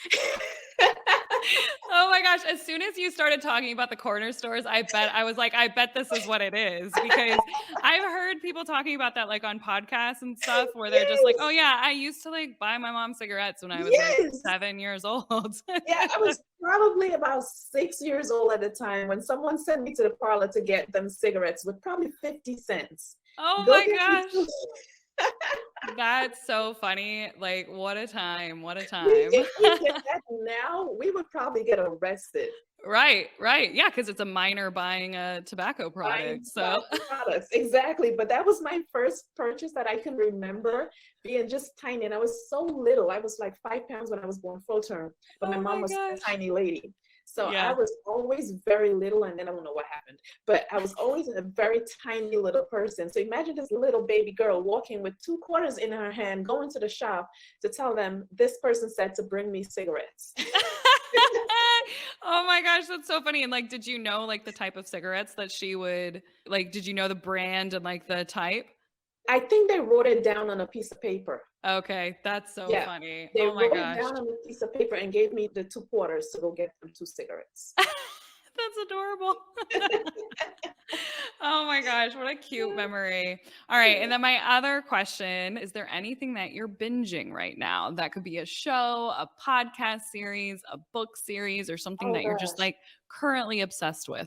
Oh my gosh. As soon as you started talking about the corner stores, I bet this is what it is because I've heard people talking about that like on podcasts and stuff where they're just like, oh Yes, yeah, I used to like buy my mom cigarettes when I was like yes. 7 years old. Yeah, I was probably about 6 years old at the time when someone sent me to the parlor to get them cigarettes with probably 50 cents. Oh Go my get me gosh. two. That's so funny. Like, what a time. What a We, time. if we did that now, we would probably get arrested. Right, right. Yeah, because it's a minor buying a tobacco Buying product. So tobacco products. Exactly. But that was my first purchase that I can remember being just tiny. And I was so little. I was like 5 pounds when I was born full term, but my oh mom my was a gosh. tiny lady. So I Yeah. was always very little, and then I don't know what happened, but I was always a very tiny little person. So imagine this little baby girl walking with 2 quarters in her hand, going to the shop to tell them this person said to bring me cigarettes. Oh my gosh, that's so funny. And like, did you know like the type of cigarettes that she would like? Did you know the brand and like the type? I think they wrote it down on a piece of paper. Okay, that's so Yeah, funny. they Oh my wrote it gosh. down on a piece of paper and gave me the 2 quarters to go get them 2 cigarettes. That's adorable. Oh my gosh, what a cute memory. All right, and then my other question, is there anything that you're binging right now? That could be a show, a podcast series, a book series, or something Oh that you're just gosh, like currently obsessed with?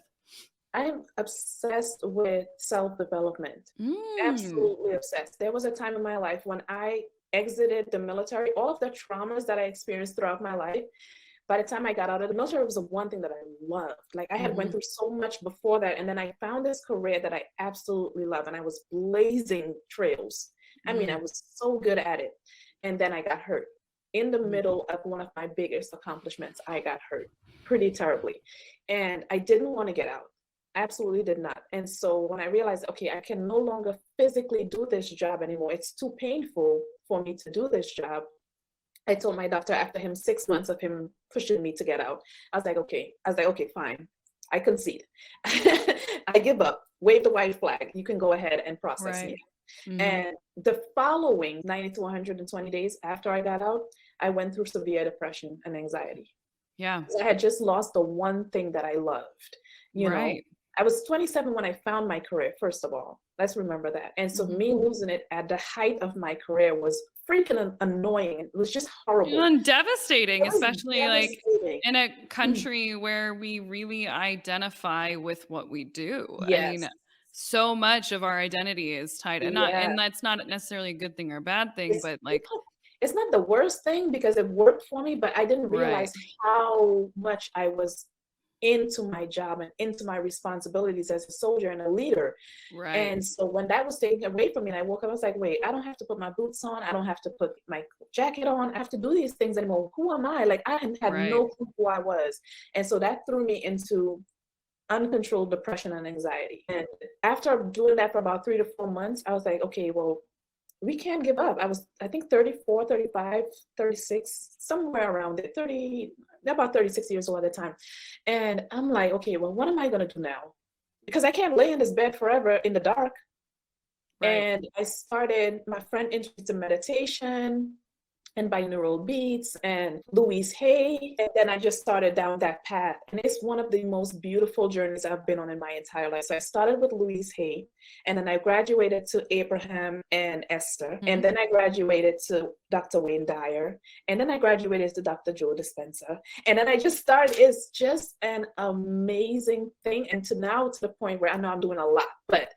I'm obsessed with self-development. Mm. Absolutely obsessed. There was a time in my life when I exited the military, all of the traumas that I experienced throughout my life, by the time I got out of the military, it was the one thing that I loved. Like I had went Mhm. through so much before that, and then I found this career that I absolutely love, and I was blazing trails. I mean, I Mm. was so good at it, and then I got hurt in the Mm. middle of one of my biggest accomplishments. I got hurt pretty terribly, and I didn't want to get out. Absolutely did not. And so when I realized, okay, I can no longer physically do this job anymore. It's too painful for me to do this job. I told my doctor after him 6 months of him pushing me to get out, I was like, okay, fine. I concede. I give up. Wave the white flag. You can go ahead and process me. Right. Mhm. And the following 90 to 120 days after I got out, I went through severe depression and anxiety. Yeah. I had just lost the one thing that I loved. You know, Right. I was 27 when I found my career, first of all. Let's remember that. And so Mhm. me losing it at the height of my career was freaking annoying. It was just horrible. And devastating, It was especially like devastating. in a country where we really identify with what we do. I mean, Yes. so much of our identity is tied and not Yeah. and that's not necessarily a good thing or a bad thing, It's but it's like not it's not the worst thing because it worked for me, but I didn't right. realize how much I was into my job and into my responsibilities as a soldier and a leader. Right. And so when that was taken away from me and I woke up, I was like, wait, I don't have to put my boots on. I don't have to put my jacket on. I have to do these things anymore. Who am I? Like I had Right. no clue who I was. And so that threw me into uncontrolled depression and anxiety. And after doing that for about 3 to 4 months, I was like, okay, well, we can't give up. I was, I think 34, 35, 36, somewhere around it, 30, about 36 years old at the time. And I'm like, okay, well, what am I going to do now? Because I can't lay in this bed forever in the dark. Right. And I started, my friend introduced to meditation and binaural beats and Louise Hay. And then I just started down that path. And it's one of the most beautiful journeys I've been on in my entire life. So I started with Louise Hay, and then I graduated to Abraham and Esther. And Mhm. then I graduated to Dr. Wayne Dyer. And then I graduated to Dr. Joe Dispenza. And then I just started, it's just an amazing thing. And to now to the point where I know I'm doing a lot, but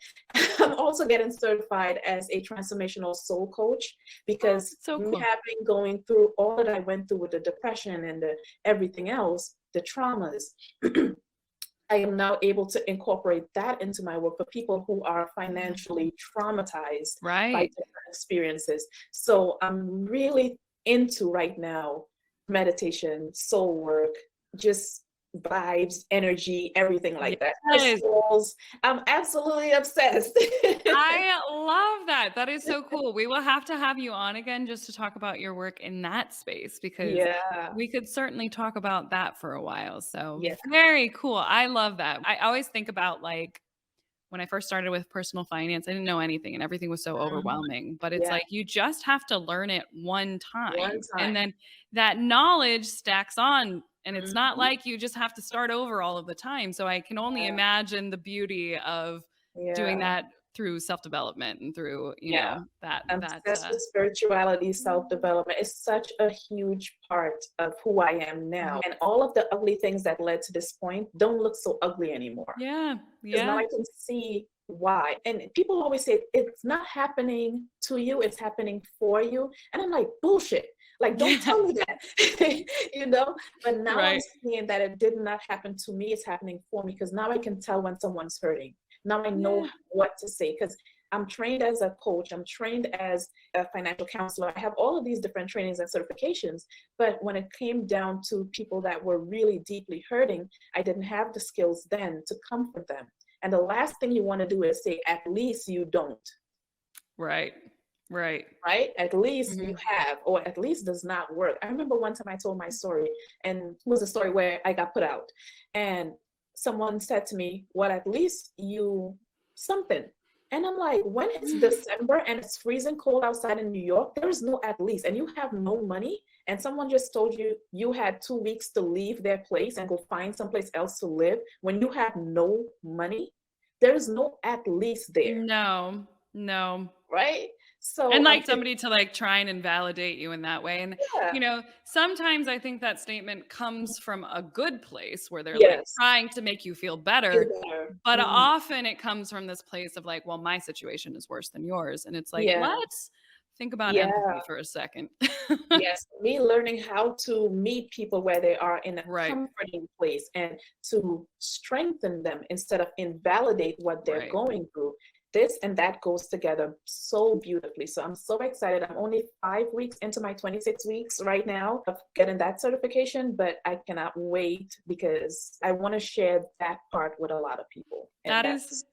I'm also getting certified as a transformational soul coach Oh, because that's so me cool. having going through all that I went through with the depression and the everything else, the traumas, I am now able to incorporate that into my work for people who are Yeah. financially traumatized by Right. different experiences. So I'm really into right now meditation, soul work, just vibes, energy, everything like that. Yes. Crystals. I'm absolutely obsessed. I love that. That is so cool. We will have to have you on again just to talk about your work in that space because Yeah. we could certainly talk about that for a while. So, Yeah. very cool. I love that. I always think about like when I first started with personal finance, I didn't know anything and everything was so Mhm. overwhelming. But it's Yeah. like you just have to learn it one One time. And time. then that knowledge stacks on. And it's not Mhm. like you just have to start over all of the time. So I can only Yeah. imagine the beauty of doing Yeah. that through self-development and through, Yeah. I'm that obsessed with spirituality, self-development. It's such a huge part of who I am now. Mhm. And all of the ugly things that led to this point don't look so ugly anymore. Yeah. Because now Yeah. I can see why. And people always say it's not happening to you, it's happening for you. And I'm like, bullshit. Like, don't tell me that, you know? But now I'm Right. seeing that it did not happen to me, it's happening for me because now I can tell when someone's hurting. Now I know Yeah. what to say because I'm trained as a coach, I'm trained as a financial counselor. I have all of these different trainings and certifications. But when it came down to people that were really deeply hurting, I didn't have the skills then to comfort them. And the last thing you want to do is say, at least you don't, Right. Right. right? At least you Mhm. have, or at least does not work. I remember one time I told my story, and it was a story where I got put out. And someone said to me, well, at least you something. And I'm like, when it's December and it's freezing cold outside in New York, there is no at least, and you have no money, and someone just told you you had 2 weeks to leave their place and go find someplace else to live when you have no money, there is no at least there, No. No. right? And, So like, it, somebody to, like, try and invalidate you in that way, and, yeah, sometimes I think that statement comes from a good place where they're, like, yes, trying to make you feel feel better, better. but Mhm. often it comes from this place of, like, "Well, my situation is worse than yours," and it's like, Yeah, "Let's think about yeah, empathy for a second." yes. Me learning how to meet people where they are in a Right, comforting place and to strengthen them instead of invalidate what they're right. going through. This and that goes together so beautifully. So I'm so excited. I'm only 5 weeks into my 26 weeks right now of getting that certification, but I cannot wait because I want to share that part with a lot of people. And That is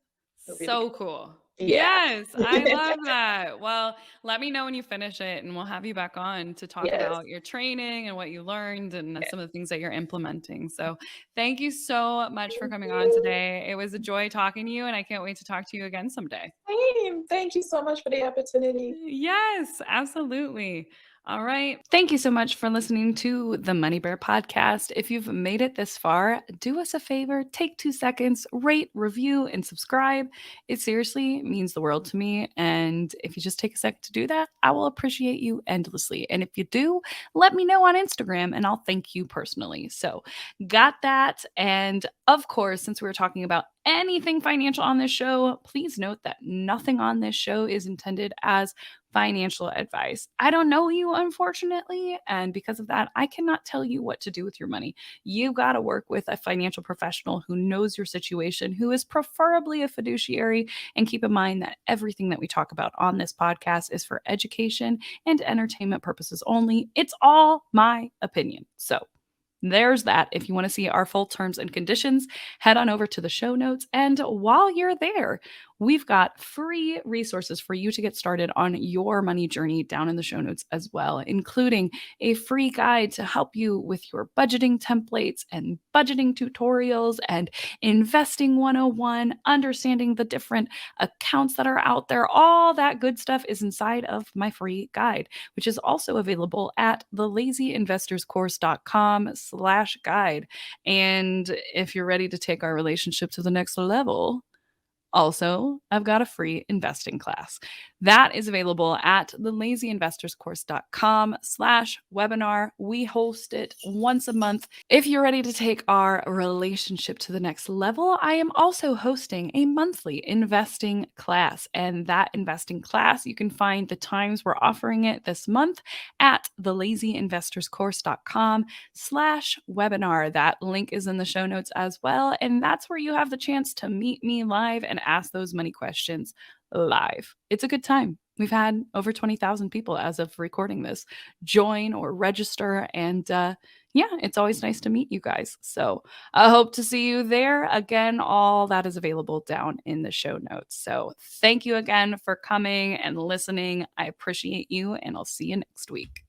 that's really so good. cool. Yeah. Yes, I love that. Well, let me know when you finish it, and we'll have you back on to talk Yes. about your training and what you learned and Yes. some of the things that you're implementing. So, thank you so much for Thank coming on you. today. It was a joy talking to you, and I can't wait to talk to you again someday. Same. Thank you so much for the opportunity. Yes, absolutely. All right. Thank you so much for listening to the Money Bear podcast. If you've made it this far, do us a favor, take 2 seconds, rate, review, and subscribe. It seriously means the world to me. And if you just take a second to do that, I will appreciate you endlessly. And if you do, let me know on Instagram and I'll thank you personally. So, got that. And of course, since we were talking about anything financial on this show, please note that nothing on this show is intended as financial advice. I don't know you, unfortunately. And because of that, I cannot tell you what to do with your money. You got to work with a financial professional who knows your situation, who is preferably a fiduciary. And keep in mind that everything that we talk about on this podcast is for education and entertainment purposes only. It's all my opinion. So, there's that. If you want to see our full terms and conditions, head on over to the show notes. And while you're there, we've got free resources for you to get started on your money journey down in the show notes as well, including a free guide to help you with your budgeting templates and budgeting tutorials and investing 101, understanding the different accounts that are out there. All that good stuff is inside of my free guide, which is also available at thelazyinvestorscourse.com/guide. And if you're ready to take our relationship to the next level, also, I've got a free investing class that is available at thelazyinvestorscourse.com/webinar. We host it once a month. If you're ready to take our relationship to the next level, I am also hosting a monthly investing class. And that investing class, you can find the times we're offering it this month at thelazyinvestorscourse.com/webinar. That link is in the show notes as well. And that's where you have the chance to meet me live and ask those money questions live. It's a good time. We've had over 20,000 people as of recording this join or register. And yeah, it's always nice to meet you guys. So I hope to see you there. Again, all that is available down in the show notes. So thank you again for coming and listening. I appreciate you, and I'll see you next week.